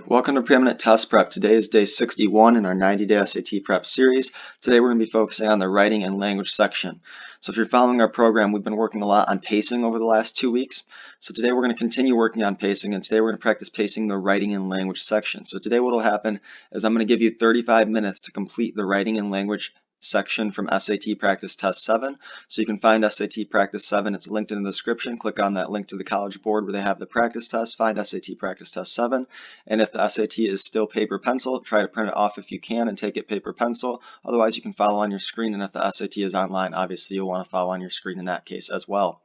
Welcome to Preeminent Test Prep. Today is day 61 in our 90-day SAT Prep series. Today we're going to be focusing on the writing and language section. So if you're following our program, we've been working a lot on pacing over the last 2 weeks. So today we're going to continue working on pacing, and today we're going to practice pacing the writing and language section. So today what will happen is I'm going to give you 35 minutes to complete the writing and language section from SAT Practice Test 7. So you can find SAT Practice 7. It's linked in the description. Click on that link to the College Board where they have the practice test. Find SAT Practice Test 7. And if the SAT is still paper pencil, try to print it off if you can and take it paper pencil. Otherwise, you can follow on your screen. And if the SAT is online, obviously you'll want to follow on your screen in that case as well.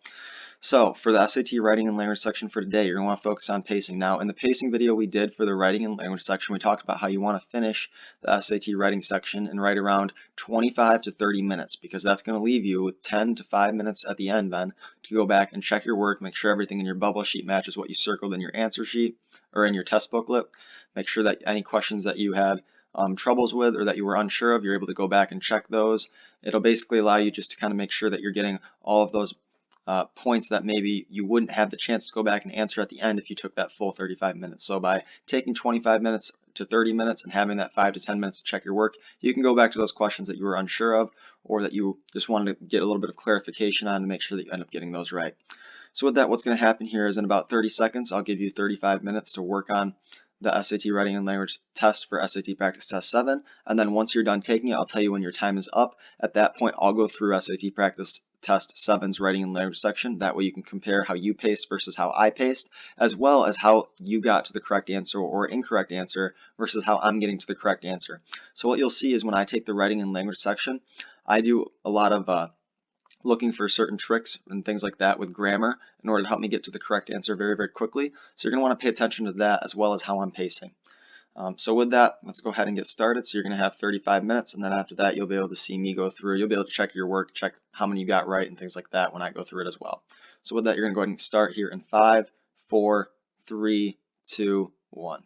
So for the SAT writing and language section for today, you're going to want to focus on pacing. Now, in the pacing video we did for the writing and language section, we talked about how you want to finish the SAT writing section in right around 25 to 30 minutes, because that's going to leave you with 10 to 5 minutes at the end then to go back and check your work, make sure everything in your bubble sheet matches what you circled in your answer sheet or in your test booklet. Make sure that any questions that you had troubles with or that you were unsure of, you're able to go back and check those. It'll basically allow you just to kind of make sure that you're getting all of those points that maybe you wouldn't have the chance to go back and answer at the end if you took that full 35 minutes. So by taking 25 minutes to 30 minutes and having that 5 to 10 minutes to check your work, you can go back to those questions that you were unsure of or that you just wanted to get a little bit of clarification on to make sure that you end up getting those right. So with that, what's going to happen here is in about 30 seconds, I'll give you 35 minutes to work on the SAT Writing and Language test for SAT Practice Test 7. And then once you're done taking it, I'll tell you when your time is up. At that point, I'll go through SAT Practice Test 7's Writing and Language section. That way you can compare how you paced versus how I paced, as well as how you got to the correct answer or incorrect answer versus how I'm getting to the correct answer. So what you'll see is when I take the Writing and Language section, I do a lot of looking for certain tricks and things like that with grammar in order to help me get to the correct answer very, very quickly. So you're going to want to pay attention to that as well as how I'm pacing. So with that, let's go ahead and get started. So you're going to have 35 minutes, and then after that, you'll be able to see me go through. You'll be able to check your work, check how many you got right, and things like that when I go through it as well. So with that, you're going to go ahead and start here in 5, 4, 3, 2, 1.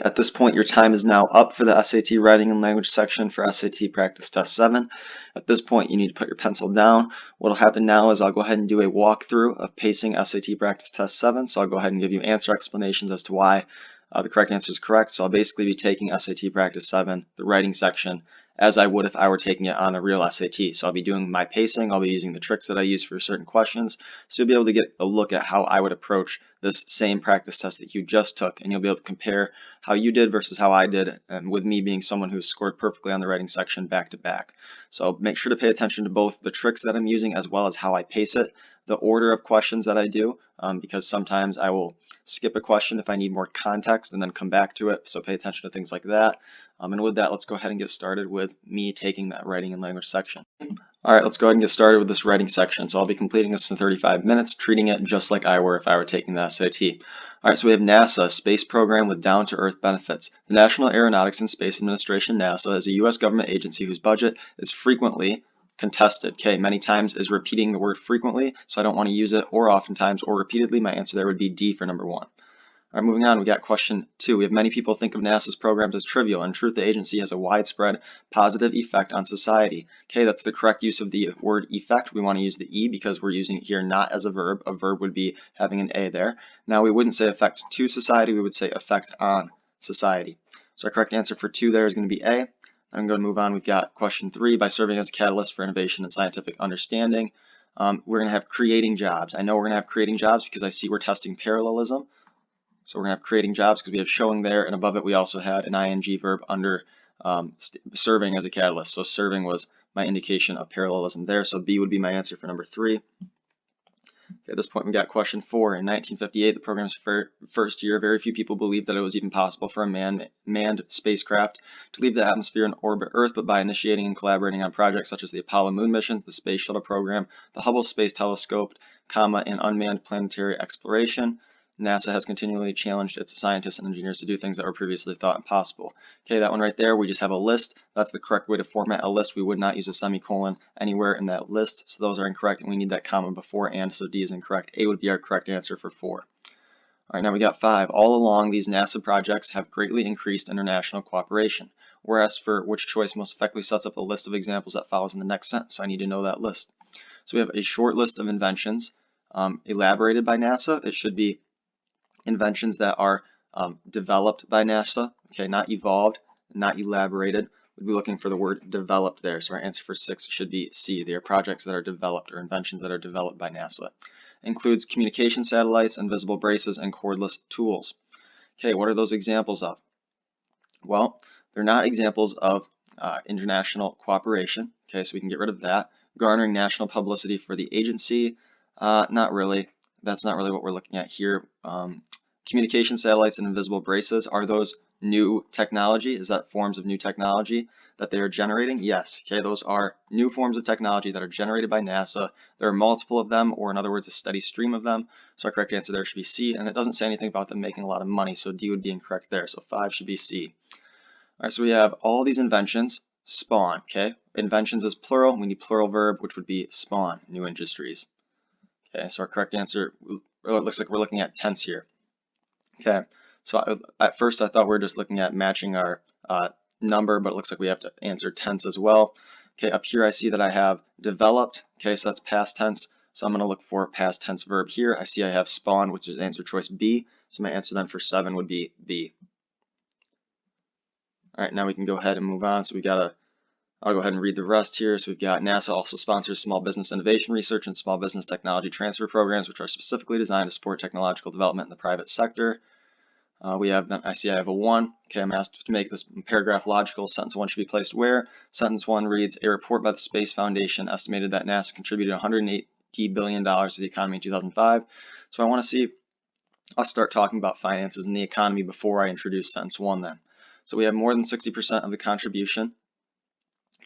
At this point, your time is now up for the SAT Writing and Language section for SAT Practice Test 7. At this point, you need to put your pencil down. What will happen now is I'll go ahead and do a walkthrough of pacing SAT Practice Test 7. So I'll go ahead and give you answer explanations as to why the correct answer is correct. So I'll basically be taking SAT Practice 7, the writing section, as I would if I were taking it on the real SAT. So I'll be doing my pacing, I'll be using the tricks that I use for certain questions, so you'll be able to get a look at how I would approach this same practice test that you just took, and you'll be able to compare how you did versus how I did, and with me being someone who's scored perfectly on the writing section back to back. So make sure to pay attention to both the tricks that I'm using as well as how I pace it, the order of questions that I do, because sometimes I will skip a question if I need more context and then come back to it, so pay attention to things like that. And with that, let's go ahead and get started with me taking that writing and language section. All right, let's go ahead and get started with this writing section. So I'll be completing this in 35 minutes, treating it just like I were if I were taking the SAT. All right, so we have NASA, a space program with down-to-earth benefits. The National Aeronautics and Space Administration, NASA, is a U.S. government agency whose budget is frequently contested. Okay, many times is repeating the word frequently, so I don't want to use it, or oftentimes, or repeatedly. My answer there would be D for number 1. All right, moving on, we got question 2. We have many people think of NASA's programs as trivial. In truth, the agency has a widespread positive effect on society. Okay, that's the correct use of the word effect. We want to use the E because we're using it here not as a verb. A verb would be having an A there. Now, we wouldn't say effect to society. We would say effect on society. So our correct answer for 2 there is going to be A. I'm going to move on. We've got question 3. By serving as a catalyst for innovation and scientific understanding, we're going to have creating jobs. I know we're going to have creating jobs because I see we're testing parallelism. So we're going to have creating jobs because we have showing there, and above it we also had an ing verb under serving as a catalyst. So serving was my indication of parallelism there. So B would be my answer for number 3. Okay, at this point we got question 4. In 1958, the program's first year, very few people believed that it was even possible for a manned spacecraft to leave the atmosphere and orbit Earth, but by initiating and collaborating on projects such as the Apollo moon missions, the Space Shuttle program, the Hubble Space Telescope, and unmanned planetary exploration, NASA has continually challenged its scientists and engineers to do things that were previously thought impossible. Okay, that one right there, we just have a list. That's the correct way to format a list. We would not use a semicolon anywhere in that list, so those are incorrect, and we need that comma before and, so D is incorrect. A would be our correct answer for 4. All right, now we got 5. All along, these NASA projects have greatly increased international cooperation. We're asked for which choice most effectively sets up a list of examples that follows in the next sentence, so I need to know that list. So we have a short list of inventions elaborated by NASA. It should be inventions that are developed by NASA, okay, not evolved, not elaborated. We'd be looking for the word developed there, so our answer for 6 should be C. They are projects that are developed or inventions that are developed by NASA. It includes communication satellites, invisible braces, and cordless tools. Okay, what are those examples of? Well, they're not examples of international cooperation, okay, so we can get rid of that. Garnering national publicity for the agency, not really. That's not really what we're looking at here. Communication satellites and invisible braces, are those new technology? Is that forms of new technology that they are generating? Yes. Okay, those are new forms of technology that are generated by NASA. There are multiple of them, or in other words, a steady stream of them. So our correct answer there should be C, and it doesn't say anything about them making a lot of money, so D would be incorrect there. So 5 should be C. All right, so we have all these inventions spawn. Okay, inventions is plural. We need plural verb, which would be spawn, new industries. Okay, so our correct answer, it looks like we're looking at tense here. Okay, so at first I thought we were just looking at matching our number, but it looks like we have to answer tense as well. Okay, up here I see that I have developed. Okay, so that's past tense. So I'm going to look for past tense verb here. I see I have spawn, which is answer choice B. So my answer then for 7 would be B. All right, now we can go ahead and move on. So I'll go ahead and read the rest here. So we've got NASA also sponsors small business innovation research and small business technology transfer programs, which are specifically designed to support technological development in the private sector. I see I have a 1. Okay, I'm asked to make this paragraph logical. Sentence 1 should be placed where? Sentence 1 reads, a report by the Space Foundation estimated that NASA contributed $180 billion to the economy in 2005. So I want to see us start talking about finances and the economy before I introduce sentence 1 then. So we have more than 60% of the contribution.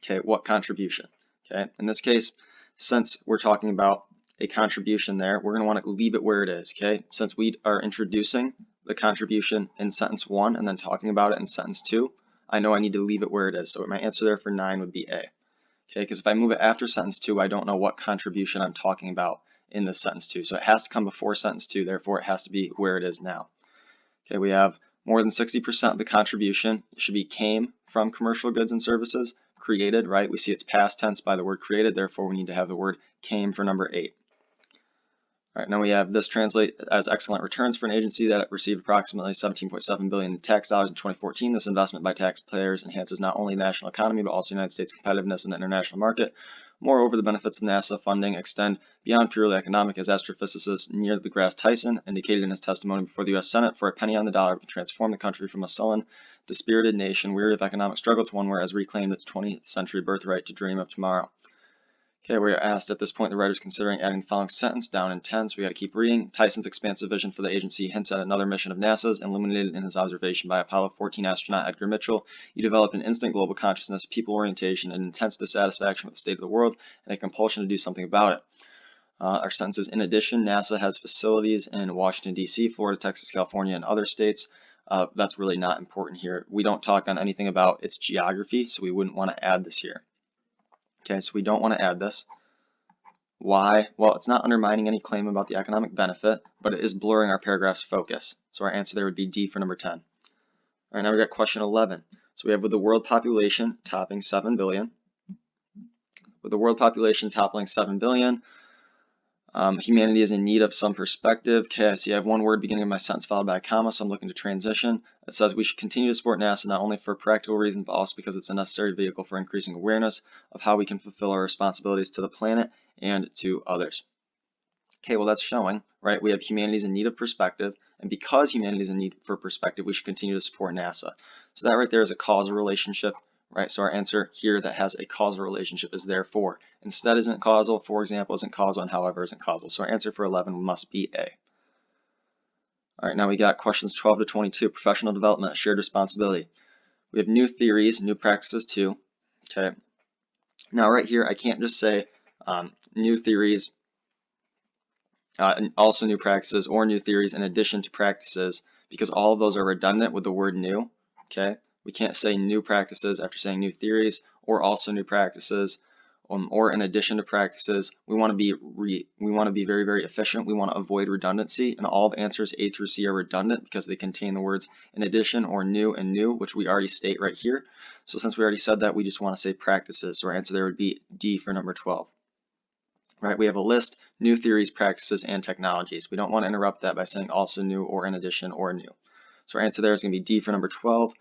Okay, what contribution? Okay, in this case, since we're talking about a contribution there, we're going to want to leave it where it is. Okay, since we are introducing the contribution in sentence 1 and then talking about it in sentence 2, I know I need to leave it where it is. So my answer there for 9 would be A. Okay, because if I move it after sentence 2, I don't know what contribution I'm talking about in this sentence 2. So it has to come before sentence 2, therefore it has to be where it is now. Okay, we have More than 60% of the contribution should be came from commercial goods and services. Created, right? We see it's past tense by the word created, therefore we need to have the word came for number 8. All right, now we have this translate as excellent returns for an agency that received approximately $17.7 billion in tax dollars in 2014. This investment by taxpayers enhances not only the national economy but also the United States' competitiveness in the international market. Moreover, the benefits of NASA funding extend beyond purely economic, as astrophysicist Neil deGrasse Tyson indicated in his testimony before the U.S. Senate. For a penny on the dollar, we can transform the country from a sullen, dispirited nation weary of economic struggle to one where it has reclaimed its 20th century birthright to dream of tomorrow. Okay, we are asked at this point, the writer is considering adding the following sentence down in 10, so we got to keep reading. Tyson's expansive vision for the agency hints at another mission of NASA's, illuminated in his observation by Apollo 14 astronaut Edgar Mitchell. You develop an instant global consciousness, people orientation, an intense dissatisfaction with the state of the world, and a compulsion to do something about it. Our sentence is, in addition, NASA has facilities in Washington, D.C., Florida, Texas, California, and other states. That's really not important here. We don't talk on anything about its geography, so we wouldn't want to add this here. Okay, so we don't want to add this. Why? Well, it's not undermining any claim about the economic benefit, but it is blurring our paragraph's focus. So our answer there would be D for number 10. All right, now we got question 11. So we have, with the world population topping 7 billion, with the world population toppling 7 billion, humanity is in need of some perspective. Okay, I see I have one word beginning of my sentence followed by a comma, so I'm looking to transition. It says we should continue to support NASA not only for practical reasons, but also because it's a necessary vehicle for increasing awareness of how we can fulfill our responsibilities to the planet and to others. Okay, well that's showing, right? We have humanity's in need of perspective, and because humanity's in need for perspective, we should continue to support NASA. So that right there is a causal relationship. Right, so our answer here that has a causal relationship is therefore. Instead isn't causal, for example isn't causal, and however isn't causal. So our answer for 11 must be A. All right, now we got questions 12 to 22, professional development, shared responsibility. We have new theories, new practices too. Okay, now right here I can't just say new theories, and also new practices, or new theories in addition to practices, because all of those are redundant with the word new. Okay. We can't say new practices after saying new theories, or also new practices, or in addition to practices. We want to be very, very efficient. We want to avoid redundancy, and all the answers A through C are redundant because they contain the words in addition or new and new, which we already state right here. So since we already said that, we just want to say practices. So our answer there would be D for number 12. Right, we have a list, new theories, practices, and technologies. We don't want to interrupt that by saying also new or in addition or new. So our answer there is going to be D for number 12.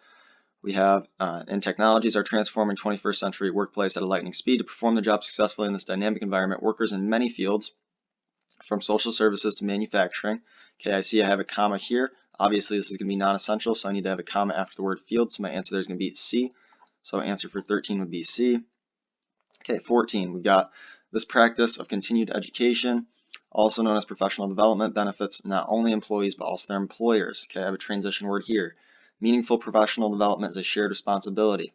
We have, and technologies are transforming 21st century workplace at a lightning speed. To perform the job successfully in this dynamic environment, workers in many fields, from social services to manufacturing. Okay, I see I have a comma here. Obviously, this is going to be non-essential, so I need to have a comma after the word field. So my answer there is going to be C. So answer for 13 would be C. Okay, 14, we've got this practice of continued education, also known as professional development, benefits not only employees but also their employers. Okay, I have a transition word here. Meaningful professional development is a shared responsibility.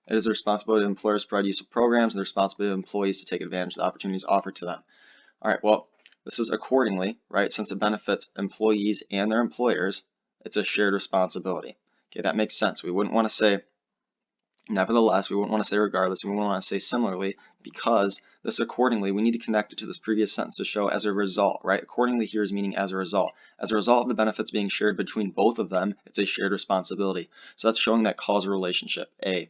It is the responsibility of employers to provide use of programs, and the responsibility of employees to take advantage of the opportunities offered to them. All right, well, this is accordingly, right? Since it benefits employees and their employers, it's a shared responsibility. Okay, that makes sense. We wouldn't want to say nevertheless, we wouldn't want to say regardless, we wouldn't want to say similarly, because this accordingly, we need to connect it to this previous sentence to show as a result, right? Accordingly here is meaning as a result. As a result of the benefits being shared between both of them, it's a shared responsibility. So that's showing that causal relationship, A.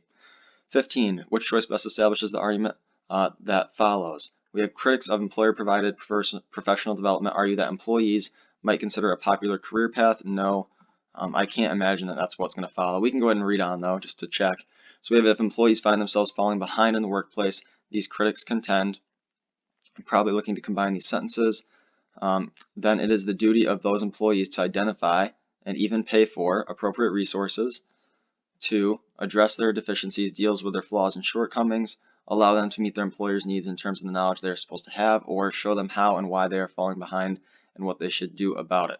15, which choice best establishes the argument that follows? We have critics of employer-provided professional development argue that employees might consider a popular career path. No, I can't imagine that that's what's going to follow. We can go ahead and read on though, just to check. So we have, if employees find themselves falling behind in the workplace, these critics contend, I'm probably looking to combine these sentences, then it is the duty of those employees to identify and even pay for appropriate resources to address their deficiencies, deals with their flaws and shortcomings, allow them to meet their employer's needs in terms of the knowledge they are supposed to have, or show them how and why they are falling behind and what they should do about it.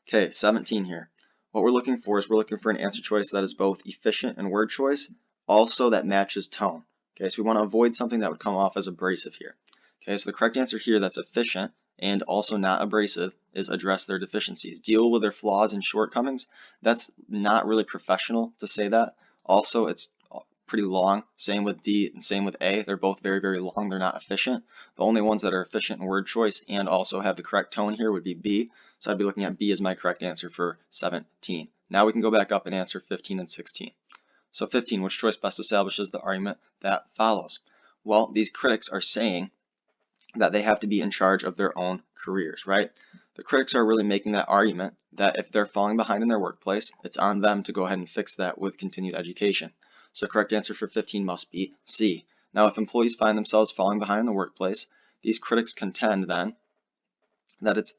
Okay, 17 here. What we're looking for is we're looking for an answer choice that is both efficient in word choice, also that matches tone. Okay, so we want to avoid something that would come off as abrasive here. Okay, so the correct answer here that's efficient and also not abrasive is address their deficiencies. Deal with their flaws and shortcomings. That's not really professional to say that. Also, it's pretty long. Same with D and same with A. They're both very, very long. They're not efficient. The only ones that are efficient in word choice and also have the correct tone here would be B. So I'd be looking at B as my correct answer for 17. Now we can go back up and answer 15 and 16. So 15, which choice best establishes the argument that follows? Well, these critics are saying that they have to be in charge of their own careers, right? The critics are really making that argument that if they're falling behind in their workplace, it's on them to go ahead and fix that with continued education. So the correct answer for 15 must be C. Now, if employees find themselves falling behind in the workplace, these critics contend then that it's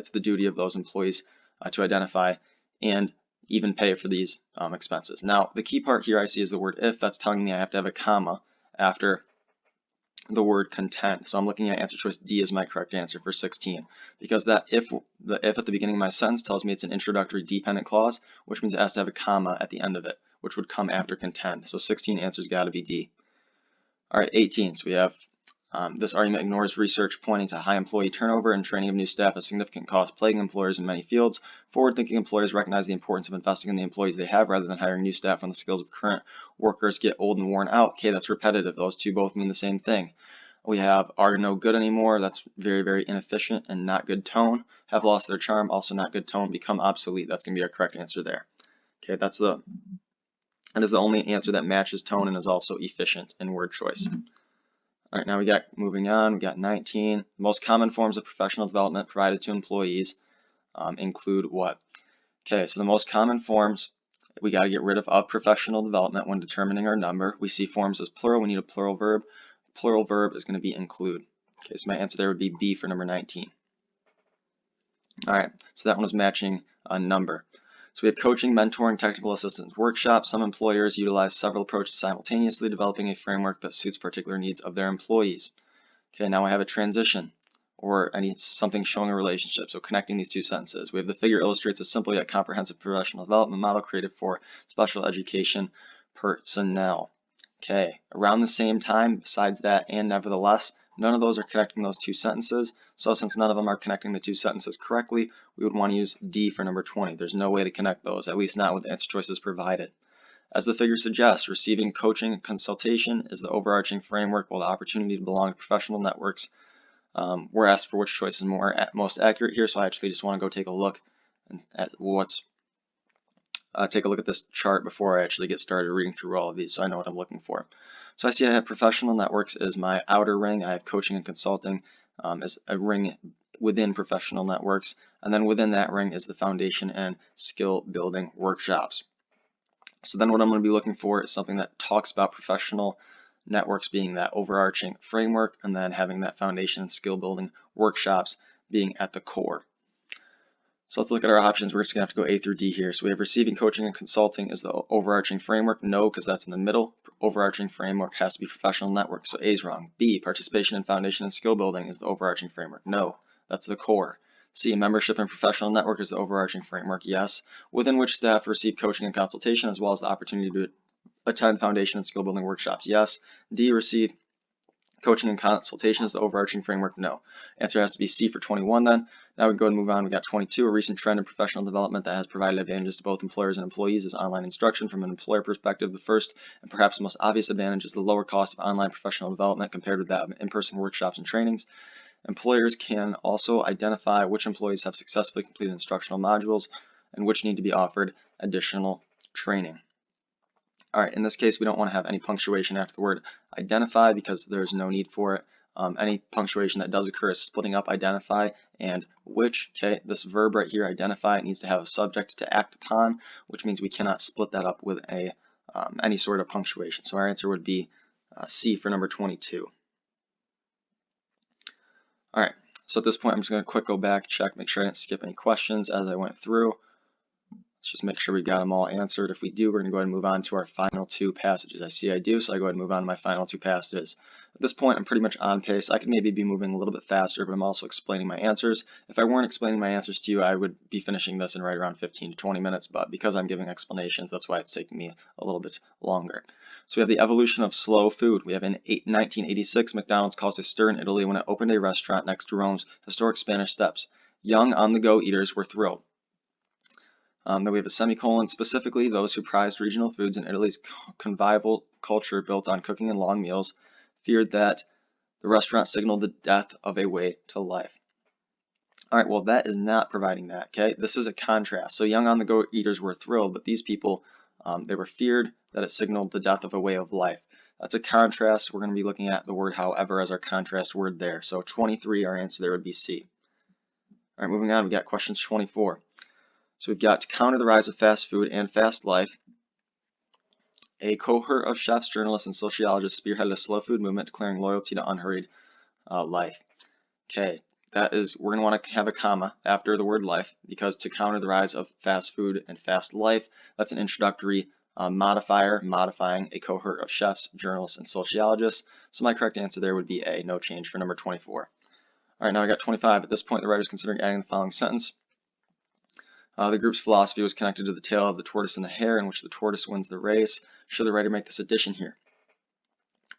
the duty of those employees to identify and even pay for these expenses. Now, the key part here I see is the word if. That's telling me I have to have a comma after the word contend. So I'm looking at answer choice D as my correct answer for 16, because the if at the beginning of my sentence tells me it's an introductory dependent clause, which means it has to have a comma at the end of it, which would come after contend. So 16 answer's got to be D. All right, 18. So we have this argument ignores research pointing to high employee turnover and training of new staff as significant costs plaguing employers in many fields. Forward-thinking employers recognize the importance of investing in the employees they have rather than hiring new staff when the skills of current workers get old and worn out. Okay, that's repetitive. Those two both mean the same thing. We have are no good anymore. That's very, very inefficient and not good tone. Have lost their charm. Also not good tone. Become obsolete. That's going to be our correct answer there. Okay, that is the only answer that matches tone and is also efficient in word choice. All right, now we got moving on. We got 19. The most common forms of professional development provided to employees include what? Okay, so the most common forms, we got to get rid of professional development when determining our number. We see forms as plural. We need a plural verb. Plural verb is going to be include. Okay, so my answer there would be B for number 19. All right, so that one was matching a number. So we have coaching, mentoring, technical assistance workshops. Some employers utilize several approaches simultaneously, developing a framework that suits particular needs of their employees. Okay, now I have a transition or something showing a relationship, so connecting these two sentences. We have the figure illustrates a simple yet comprehensive professional development model created for special education personnel. Okay, around the same time, besides that and nevertheless, none of those are connecting those two sentences. So since none of them are connecting the two sentences correctly, we would want to use D for number 20. There's no way to connect those, at least not with the answer choices provided. As the figure suggests, receiving coaching and consultation is the overarching framework, while the opportunity to belong to professional networks. We're asked for which choice is most accurate here, so I actually just want to go take a look at take a look at this chart before I actually get started reading through all of these so I know what I'm looking for. So I see I have professional networks as my outer ring. I have coaching and consulting as a ring within professional networks. And then within that ring is the foundation and skill building workshops. So then what I'm going to be looking for is something that talks about professional networks being that overarching framework and then having that foundation and skill building workshops being at the core. So let's look at our options. We're just going to have to go A through D here. So we have receiving coaching and consulting is the overarching framework. No, because that's in the middle. Overarching framework has to be professional network. So A is wrong. B, participation in foundation and skill building is the overarching framework. No, that's the core. C, membership in professional network is the overarching framework. Yes, within which staff receive coaching and consultation as well as the opportunity to attend foundation and skill building workshops. Yes. D, receive coaching and consultation is the overarching framework. No. Answer has to be C for 21 then. Now we can go and move on. We got 22. A recent trend in professional development that has provided advantages to both employers and employees is online instruction. From an employer perspective, the first and perhaps the most obvious advantage is the lower cost of online professional development compared with that of in-person workshops and trainings. Employers can also identify which employees have successfully completed instructional modules and which need to be offered additional training. All right, in this case, we don't want to have any punctuation after the word identify because there's no need for it. Any punctuation that does occur is splitting up identify and which. Okay, this verb right here, identify, needs to have a subject to act upon, which means we cannot split that up with any sort of punctuation. So our answer would be C for number 22. All right, so at this point, I'm just going to quick go back, check, make sure I didn't skip any questions as I went through. Let's just make sure we got them all answered. If we do, we're going to go ahead and move on to our final two passages. I see I do, so I go ahead and move on to my final two passages. At this point, I'm pretty much on pace. I could maybe be moving a little bit faster, but I'm also explaining my answers. If I weren't explaining my answers to you, I would be finishing this in right around 15 to 20 minutes, but because I'm giving explanations, that's why it's taking me a little bit longer. So we have the evolution of slow food. We have in 1986, McDonald's caused a stir in Italy when it opened a restaurant next to Rome's historic Spanish Steps. Young on-the-go eaters were thrilled. Then we have a semicolon, specifically those who prized regional foods in Italy's convivial culture built on cooking and long meals, feared that the restaurant signaled the death of a way to life. All right, well, that is not providing that, okay? This is a contrast. So young on-the-go eaters were thrilled, but these people, they were feared that it signaled the death of a way of life. That's a contrast. We're going to be looking at the word however as our contrast word there. So 23, our answer there would be C. All right, moving on, we got questions 24. So we've got to counter the rise of fast food and fast life. A cohort of chefs, journalists, and sociologists spearheaded a slow food movement declaring loyalty to unhurried life. Okay, that is, we're going to want to have a comma after the word life because to counter the rise of fast food and fast life, that's an introductory modifier modifying a cohort of chefs, journalists, and sociologists. So my correct answer there would be A, no change for number 24. All right, now I got 25. At this point, the writer is considering adding the following sentence. The group's philosophy was connected to the tale of the tortoise and the hare, in which the tortoise wins the race. Should the writer make this addition here?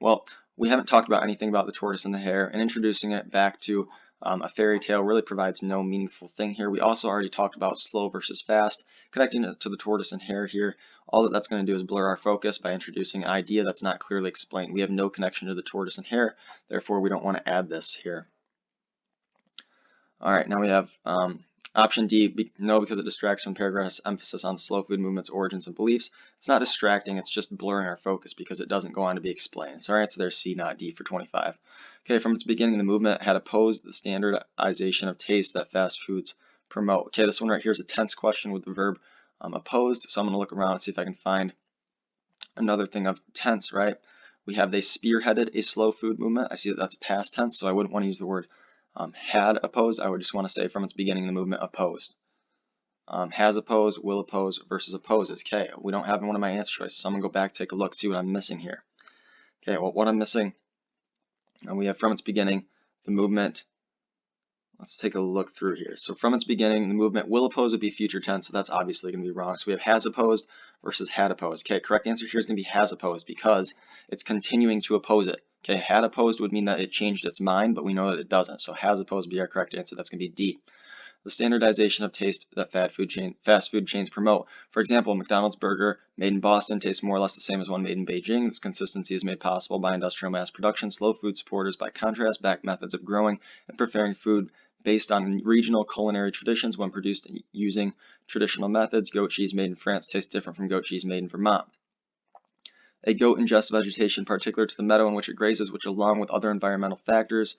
Well, we haven't talked about anything about the tortoise and the hare, and introducing it back to a fairy tale really provides no meaningful thing here. We also already talked about slow versus fast. Connecting it to the tortoise and hare here, all that's going to do is blur our focus by introducing an idea that's not clearly explained. We have no connection to the tortoise and hare, therefore we don't want to add this here. All right, now we have option D, no, because it distracts from the paragraph's emphasis on slow food movement's origins and beliefs. It's not distracting, it's just blurring our focus because it doesn't go on to be explained. So our answer there is C, not D for 25. Okay, from its beginning, the movement had opposed the standardization of taste that fast foods promote. Okay, this one right here is a tense question with the verb opposed. So I'm going to look around and see if I can find another thing of tense, right? We have they spearheaded a slow food movement. I see that that's past tense, so I wouldn't want to use the word had opposed. I would just want to say from its beginning the movement opposed. Has opposed, will oppose versus opposes. Okay, we don't have one of my answer choices, so I'm going to go back, take a look, see what I'm missing here. Okay, well, what I'm missing, we have from its beginning the movement. Let's take a look through here. So from its beginning, the movement will oppose would be future tense, so that's obviously going to be wrong. So we have has opposed versus had opposed. Okay, correct answer here is going to be has opposed because it's continuing to oppose it. Okay, had opposed would mean that it changed its mind, but we know that it doesn't. So has opposed would be our correct answer. That's going to be D. The standardization of taste that fast food chains promote. For example, McDonald's burger made in Boston tastes more or less the same as one made in Beijing. This consistency is made possible by industrial mass production. Slow food supporters, by contrast, back methods of growing and preparing food based on regional culinary traditions. When produced using traditional methods, goat cheese made in France tastes different from goat cheese made in Vermont. A goat ingests vegetation particular to the meadow in which it grazes, which along with other environmental factors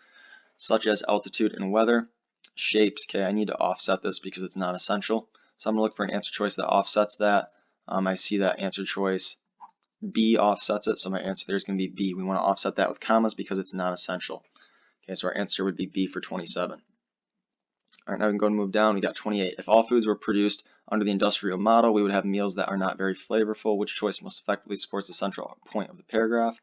such as altitude and weather, shapes. Okay, I need to offset this because it's not essential. So I'm going to look for an answer choice that offsets that. I see that answer choice B offsets it, so my answer there is going to be B. We want to offset that with commas because it's not essential. Okay, so our answer would be B for 27. All right, now we can go and move down. We got 28. If all foods were produced under the industrial model, we would have meals that are not very flavorful. Which choice most effectively supports the central point of the paragraph?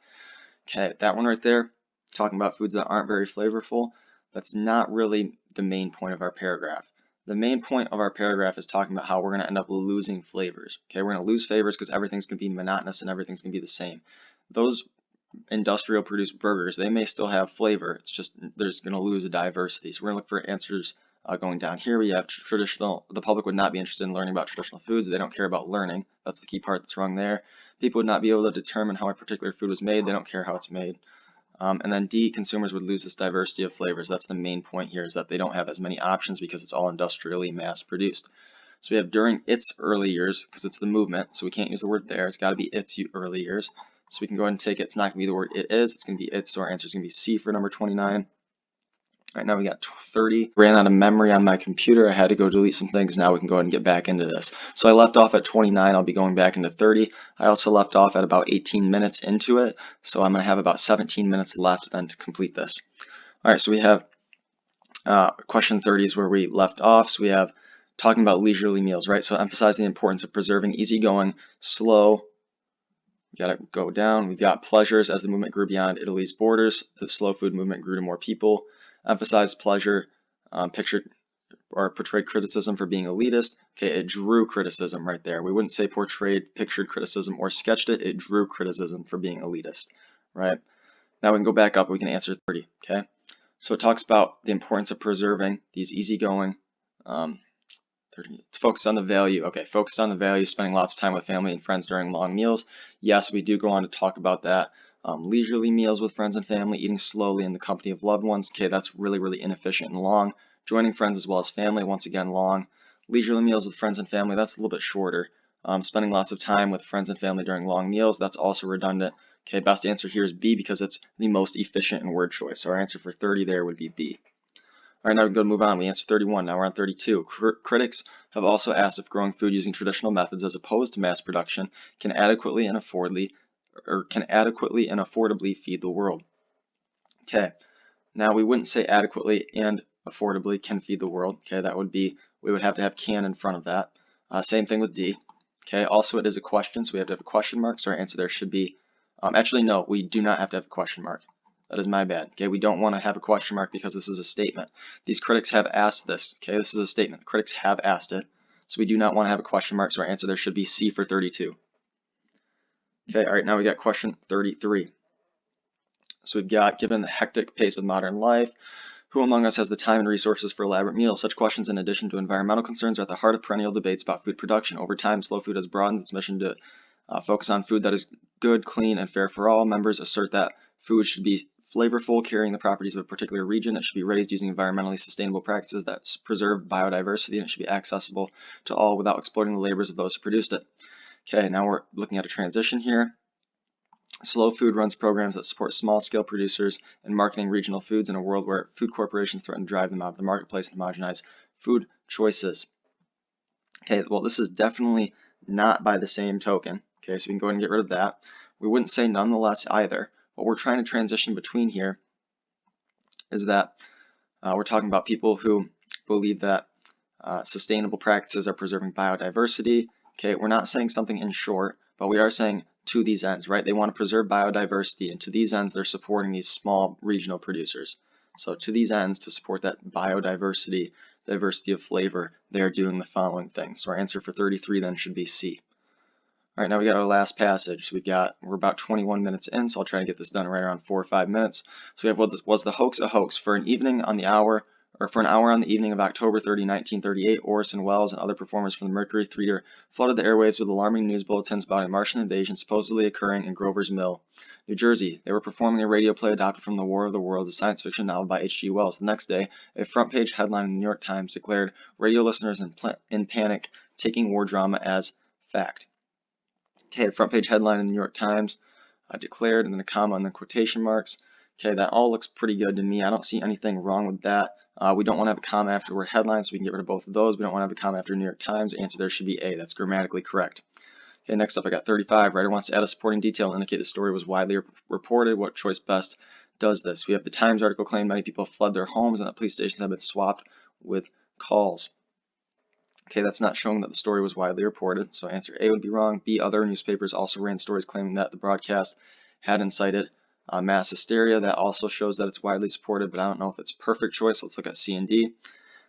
Okay, that one right there, talking about foods that aren't very flavorful, that's not really the main point of our paragraph. The main point of our paragraph is talking about how we're going to end up losing flavors. Okay, we're going to lose flavors because everything's going to be monotonous and everything's going to be the same. Those industrial produced burgers, they may still have flavor. It's just there's going to lose a diversity. So we're going to look for answers going down here. We have traditional. The public would not be interested in learning about traditional foods. They don't care about learning. That's the key part that's wrong there. People would not be able to determine how a particular food was made. They don't care how it's made. And then D, consumers would lose this diversity of flavors. That's the main point here, is that they don't have as many options because it's all industrially mass produced. So we have during its early years, because it's the movement, so we can't use the word there. It's got to be its early years. So we can go ahead and take it. It's not going to be the word it is. It's going to be its, so our answer is going to be C for number 29. All right, now we got 30. Ran out of memory on my computer. I had to go delete some things. Now we can go ahead and get back into this. So I left off at 29. I'll be going back into 30. I also left off at about 18 minutes into it. So I'm going to have about 17 minutes left then to complete this. All right, so we have question 30 is where we left off. So we have talking about leisurely meals, right? So emphasize the importance of preserving easygoing, slow. We got to go down. We've got pleasures. As the movement grew beyond Italy's borders, the slow food movement grew to more people. Emphasized pleasure, pictured or portrayed criticism for being elitist. Okay, it drew criticism right there. We wouldn't say portrayed, pictured criticism, or sketched it. It drew criticism for being elitist, right? Now we can go back up. We can answer 30, okay? So it talks about the importance of preserving these easygoing, 30, focus on the value. Okay, focus on the value, spending lots of time with family and friends during long meals. Yes, we do go on to talk about that. Leisurely meals with friends and family, eating slowly in the company of loved ones. Okay, that's really, really inefficient and long. Joining friends as well as family, once again long. Leisurely meals with friends and family, that's a little bit shorter. Spending lots of time with friends and family during long meals, that's also redundant. Okay, best answer here is B because it's the most efficient in word choice. So our answer for 30 there would be B. All right, now we can go move on. We answered 31. Now we're on 32. Critics have also asked if growing food using traditional methods as opposed to mass production can adequately and affordably feed the world. Okay, now we wouldn't say adequately and affordably can feed the world. Okay, that would be, we would have to have can in front of that. Same thing with D. Okay, also it is a question, so we have to have a question mark. So our answer there should be, actually no, we do not have to have a question mark. That is my bad. Okay, we don't want to have a question mark because this is a statement. These critics have asked this. Okay, this is a statement. The critics have asked it. So we do not want to have a question mark, so our answer there should be C for 32. Okay, all right, now we got question 33. So we've got, given the hectic pace of modern life, who among us has the time and resources for elaborate meals? Such questions, in addition to environmental concerns, are at the heart of perennial debates about food production. Over time, slow food has broadened its mission to focus on food that is good, clean, and fair for all. Members assert that food should be flavorful, carrying the properties of a particular region. It should be raised using environmentally sustainable practices that preserve biodiversity, and it should be accessible to all without exploiting the labors of those who produced it. Okay, now we're looking at a transition here. Slow Food runs programs that support small-scale producers and marketing regional foods in a world where food corporations threaten to drive them out of the marketplace and homogenize food choices. Okay, well, this is definitely not by the same token. Okay, so we can go ahead and get rid of that. We wouldn't say nonetheless either. What we're trying to transition between here is that we're talking about people who believe that sustainable practices are preserving biodiversity. Okay, we're not saying something in short, but we are saying to these ends, right? They want to preserve biodiversity, and to these ends, they're supporting these small regional producers. So to these ends, to support that biodiversity, diversity of flavor, they're doing the following things. So our answer for 33 then should be C. All right, now we got our last passage. So we're about 21 minutes in, so I'll try to get this done right around 4 or 5 minutes. So we have, was the hoax a hoax? For an hour on the evening of October 30, 1938, Orson Welles and other performers from the Mercury Theater flooded the airwaves with alarming news bulletins about a Martian invasion supposedly occurring in Grover's Mill, New Jersey. They were performing a radio play adapted from The War of the Worlds, a science fiction novel by H.G. Wells. The next day, a front-page headline in the New York Times declared radio listeners in panic, taking war drama as fact. Okay, a front-page headline in the New York Times declared, and then a comma and then quotation marks. Okay, that all looks pretty good to me. I don't see anything wrong with that. We don't want to have a comma after the word headline, so we can get rid of both of those. We don't want to have a comma after New York Times. The answer there should be A. That's grammatically correct. Okay, next up I got 35. Writer wants to add a supporting detail and indicate the story was widely reported. What choice best does this? We have the Times article claimed many people fled their homes and that police stations have been swapped with calls. Okay, that's not showing that the story was widely reported, so answer A would be wrong. B, other newspapers also ran stories claiming that the broadcast had incited mass hysteria. That also shows that it's widely supported, but I don't know if it's a perfect choice. Let's look at C and D.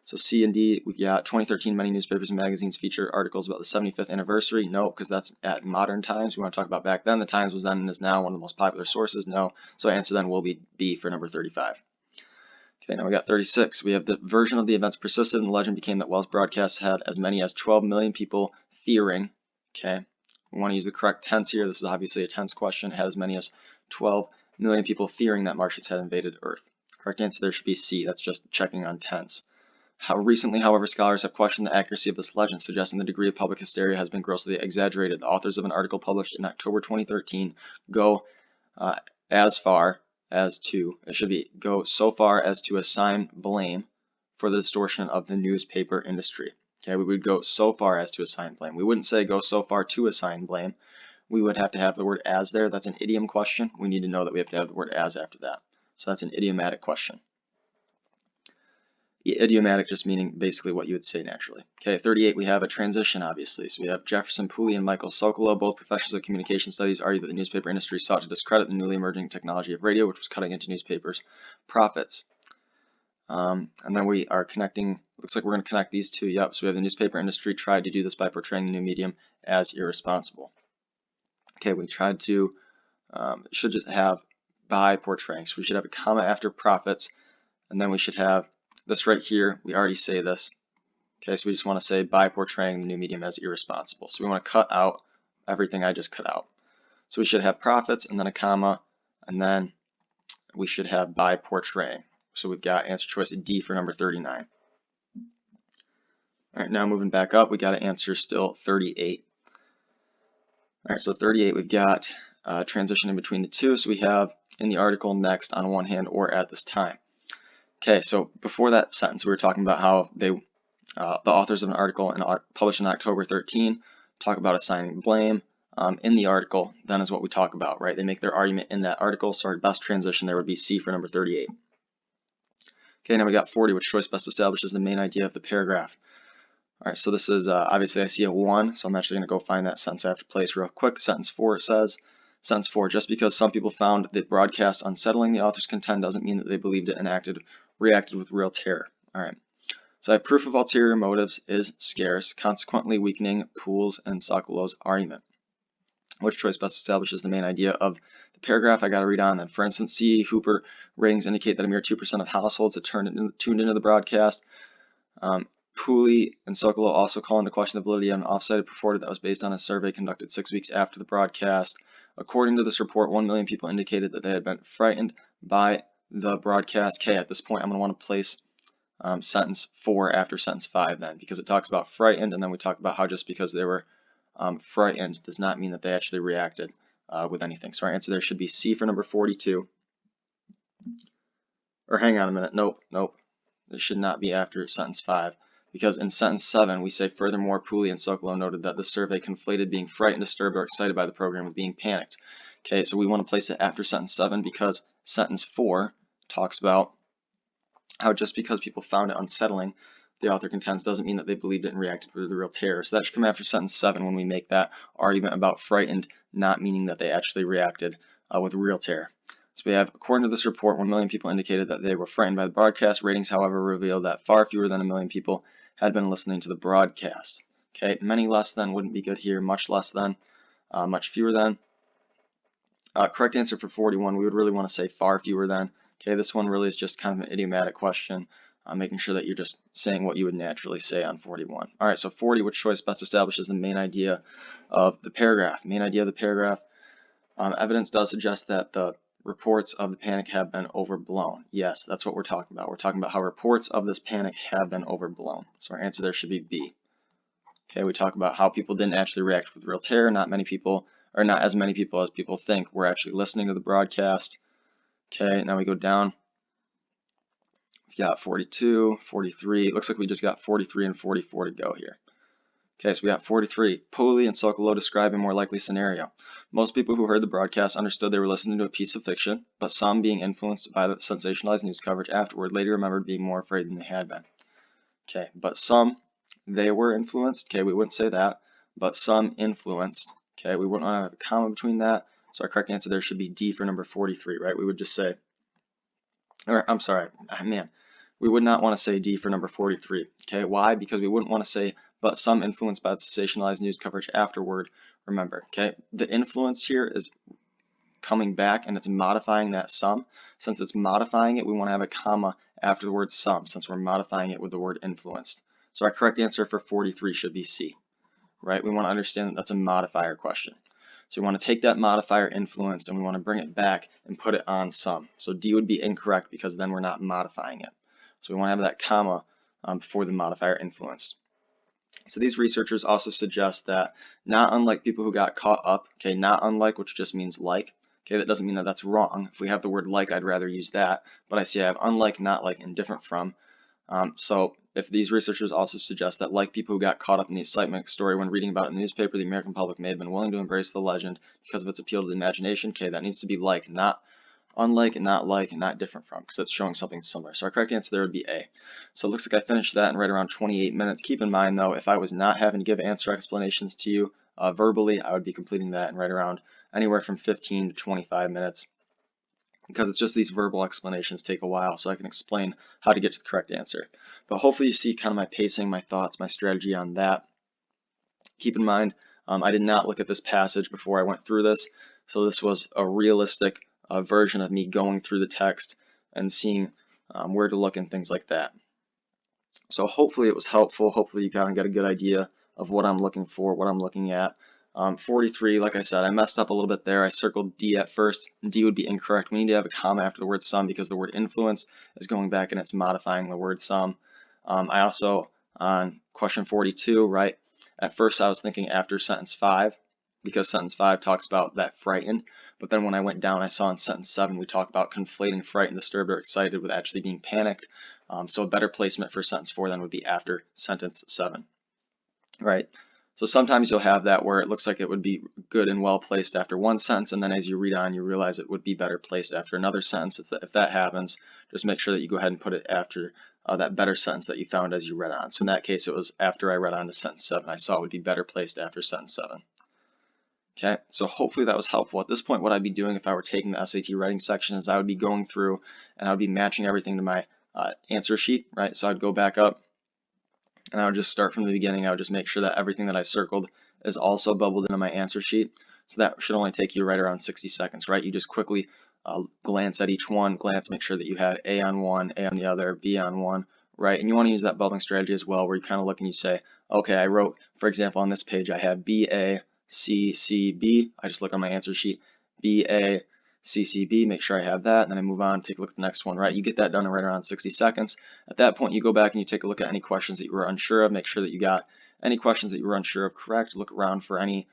So C and D, we've got 2013, many newspapers and magazines feature articles about the 75th anniversary. No, because that's at modern times. We want to talk about back then. The Times was then and is now one of the most popular sources. No, so answer then will be B for number 35. Okay, now we got 36. We have the version of the events persisted and the legend became that Wells broadcasts had as many as 12 million people fearing. Okay, we want to use the correct tense here. This is obviously a tense question. Had as many as 12 million people fearing that Martians had invaded Earth. Correct answer there should be C. That's just checking on tense. Recently, however, scholars have questioned the accuracy of this legend, suggesting the degree of public hysteria has been grossly exaggerated. The authors of an article published in October 2013 go as far as to, it should be, go so far as to assign blame for the distortion of the newspaper industry. Okay, we would go so far as to assign blame. We wouldn't say go so far to assign blame. We would have to have the word as there. That's an idiom question. We need to know that we have to have the word as after that. So that's an idiomatic question. Idiomatic just meaning basically what you would say naturally. Okay, 38, we have a transition, obviously. So we have Jefferson Pooley and Michael Sokolow, both professors of communication studies, argue that the newspaper industry sought to discredit the newly emerging technology of radio, which was cutting into newspapers' profits. And then we are connecting, looks like we're going to connect these two. Yep, so we have the newspaper industry tried to do this by portraying the new medium as irresponsible. Okay, we tried to, should just have by portraying. So we should have a comma after profits, and then we should have this right here. We already say this. Okay, so we just want to say by portraying the new medium as irresponsible. So we want to cut out everything I just cut out. So we should have profits and then a comma, and then we should have by portraying. So we've got answer choice D for number 39. All right, now moving back up, we got to answer still 38. All right, so 38, we've got transition in between the two. So we have in the article, next, on one hand, or at this time. Okay, so before that sentence, we were talking about how the authors of an article published in October 13 talk about assigning blame in the article. Then is what we talk about, right? They make their argument in that article. So our best transition there would be C for number 38. Okay, now we got 40, which choice best establishes the main idea of the paragraph. All right, so this is obviously I see a 1, so I'm actually going to go find that sentence after place real quick. Sentence 4 says, sentence 4, just because some people found the broadcast unsettling, the authors contend, doesn't mean that they believed it and reacted with real terror. All right, so I have proof of ulterior motives is scarce, consequently weakening Poole's and Sokolow's argument. Which choice best establishes the main idea of the paragraph? I got to read on then. For instance, C. Hooper ratings indicate that a mere 2% of households had tuned into the broadcast. Pooley and Sokolow also call into question the validity of an off-site purported that was based on a survey conducted 6 weeks after the broadcast. According to this report, 1 million people indicated that they had been frightened by the broadcast. Okay, at this point, I'm going to want to place sentence 4 after sentence 5 then, because it talks about frightened, and then we talk about how just because they were frightened does not mean that they actually reacted with anything. So our answer there should be C for number 42. Or hang on a minute, nope. It should not be after sentence 5. Because in sentence 7, we say, furthermore, Pooley and Sokolow noted that the survey conflated being frightened, disturbed, or excited by the program with being panicked. Okay, so we want to place it after sentence 7 because sentence 4 talks about how just because people found it unsettling, the author contends, doesn't mean that they believed it and reacted with real terror. So that should come after sentence 7 when we make that argument about frightened, not meaning that they actually reacted with real terror. So we have, according to this report, 1 million people indicated that they were frightened by the broadcast. Ratings, however, revealed that far fewer than 1 million people had been listening to the broadcast. Okay, many less than wouldn't be good here, much less than, much fewer than. Correct answer for 41, we would really want to say far fewer than. Okay, this one really is just kind of an idiomatic question, making sure that you're just saying what you would naturally say on 41. All right, so 40, which choice best establishes the main idea of the paragraph? Main idea of the paragraph, evidence does suggest that the reports of the panic have been overblown. Yes, that's what we're talking about. We're talking about how reports of this panic have been overblown. So our answer there should be B. Okay, we talk about how people didn't actually react with real terror. Not many people, or not as many people as people think, were actually listening to the broadcast. Okay, now we go down. We've got 42, 43. It looks like we just got 43 and 44 to go here. Okay, so we got 43. Pooley and Sokolow describe a more likely scenario. Most people who heard the broadcast understood they were listening to a piece of fiction, but some, being influenced by the sensationalized news coverage afterward, later remembered being more afraid than they had been. Okay, but some, they were influenced. Okay, we wouldn't say that, but some influenced. Okay, we wouldn't want to have a comma between that. So our correct answer there should be D for number 43, right? We would just say, or I'm sorry, man, we would not want to say D for number 43. Okay, why? Because we wouldn't want to say, but some influenced by the sensationalized news coverage afterward. Remember, okay, the influence here is coming back and it's modifying that some. Since it's modifying it, we want to have a comma after the word some, since we're modifying it with the word influenced. So our correct answer for 43 should be C, right? We want to understand that that's a modifier question. So we want to take that modifier influenced and we want to bring it back and put it on some. So D would be incorrect because then we're not modifying it. So we want to have that comma before the modifier influenced. So these researchers also suggest that not unlike people who got caught up, okay, not unlike, which just means like, okay, that doesn't mean that that's wrong. If we have the word like, I'd rather use that, but I see I have unlike, not like, and different from. So if these researchers also suggest that like people who got caught up in the excitement story when reading about it in the newspaper, the American public may have been willing to embrace the legend because of its appeal to the imagination, okay, that needs to be like, not unlike, and not different from, because it's showing something similar. So our correct answer there would be A. So it looks like I finished that in right around 28 minutes. Keep in mind, though, if I was not having to give answer explanations to you verbally, I would be completing that in right around anywhere from 15 to 25 minutes, because it's just these verbal explanations take a while, so I can explain how to get to the correct answer. But hopefully you see kind of my pacing, my thoughts, my strategy on that. Keep in mind, I did not look at this passage before I went through this, so this was a realistic version of me going through the text and seeing where to look and things like that. So hopefully it was helpful. Hopefully you kind of get a good idea of what I'm looking for, what I'm looking at. 43, like I said, I messed up a little bit there. I circled D at first. D would be incorrect. We need to have a comma after the word some because the word influence is going back and it's modifying the word some. I also, on question 42, right? At first I was thinking after sentence 5, because sentence 5 talks about that frightened, but then when I went down I saw in sentence 7 we talk about conflating frightened, disturbed, or excited with actually being panicked. So a better placement for sentence 4 then would be after sentence 7, right? So sometimes you'll have that where it looks like it would be good and well placed after one sentence, and then as you read on you realize it would be better placed after another sentence. If that happens, just make sure that you go ahead and put it after that better sentence that you found as you read on. So in that case it was after I read on to sentence 7, I saw it would be better placed after sentence 7. Okay, so hopefully that was helpful. At this point, what I'd be doing if I were taking the SAT writing section is I would be going through and I would be matching everything to my answer sheet, right? So I'd go back up and I would just start from the beginning. I would just make sure that everything that I circled is also bubbled into my answer sheet. So that should only take you right around 60 seconds, right? You just quickly glance at each one, make sure that you had A on one, A on the other, B on one, right? And you want to use that bubbling strategy as well, where you kind of look and you say, okay, I wrote, for example, on this page, I have B, A, C, C, B. I just look on my answer sheet, B, A, C, C, B, make sure I have that, and then I move on, take a look at the next one, right? You get that done in right around 60 seconds. At that point, you go back and you take a look at any questions that you were unsure of, make sure that you got any questions that you were unsure of correct, look around for any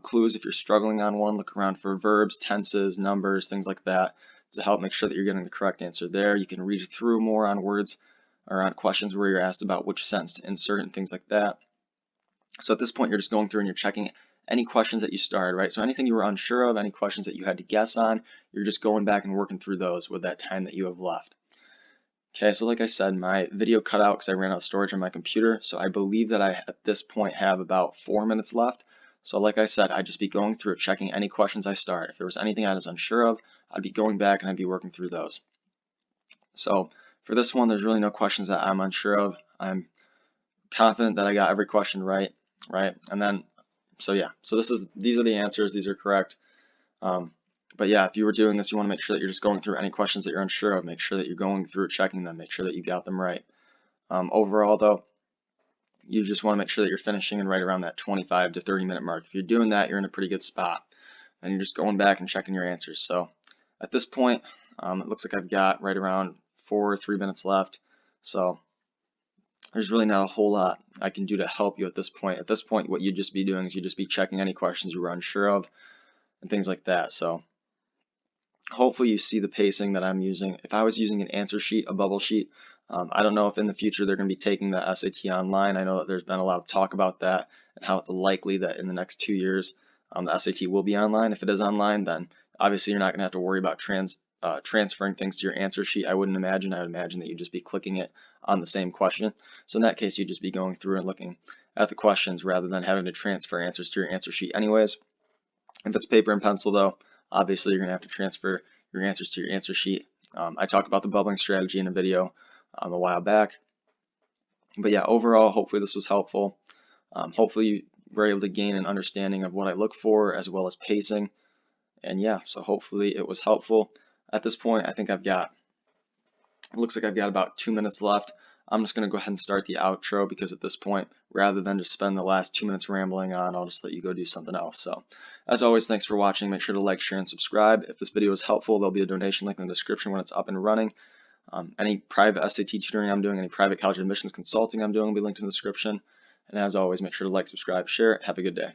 clues. If you're struggling on one, look around for verbs, tenses, numbers, things like that to help make sure that you're getting the correct answer there. You can read through more on words or on questions where you're asked about which sentence to insert and things like that. So at this point, you're just going through and you're checking any questions that you started, right? So anything you were unsure of, any questions that you had to guess on, you're just going back and working through those with that time that you have left. Okay, so like I said, my video cut out because I ran out of storage on my computer, so I believe that I at this point have about 4 minutes left. So like I said, I'd just be going through checking any questions I start. If there was anything I was unsure of, I'd be going back and I'd be working through those. So for this one, there's really no questions that I'm unsure of. I'm confident that I got every question right? And then, so yeah, so these are the answers, these are correct. But yeah, if you were doing this, you want to make sure that you're just going through any questions that you're unsure of. Make sure that you're going through checking them. Make sure that you got them right. Overall, though, you just want to make sure that you're finishing in right around that 25 to 30 minute mark. If you're doing that, you're in a pretty good spot. And you're just going back and checking your answers. So at this point, it looks like I've got right around 4 or 3 minutes left. So there's really not a whole lot I can do to help you at this point. At this point, what you'd just be doing is you'd just be checking any questions you were unsure of and things like that. So hopefully you see the pacing that I'm using. If I was using an answer sheet, a bubble sheet, I don't know if in the future they're going to be taking the SAT online. I know that there's been a lot of talk about that and how it's likely that in the next 2 years the SAT will be online. If it is online, then obviously you're not going to have to worry about transferring things to your answer sheet. I would imagine that you'd just be clicking it on the same question. So in that case, you'd just be going through and looking at the questions rather than having to transfer answers to your answer sheet anyways. If it's paper and pencil though, obviously you're going to have to transfer your answers to your answer sheet. I talked about the bubbling strategy in a video a while back. But yeah, overall, hopefully this was helpful. Hopefully you were able to gain an understanding of what I look for as well as pacing. And yeah, so hopefully it was helpful. At this point, I think it looks like I've got about 2 minutes left. I'm just going to go ahead and start the outro because at this point, rather than just spend the last 2 minutes rambling on, I'll just let you go do something else. So as always, thanks for watching. Make sure to like, share, and subscribe. If this video was helpful, there'll be a donation link in the description when it's up and running. Any private SAT tutoring I'm doing, any private college admissions consulting I'm doing will be linked in the description. And as always, make sure to like, subscribe, share. Have a good day.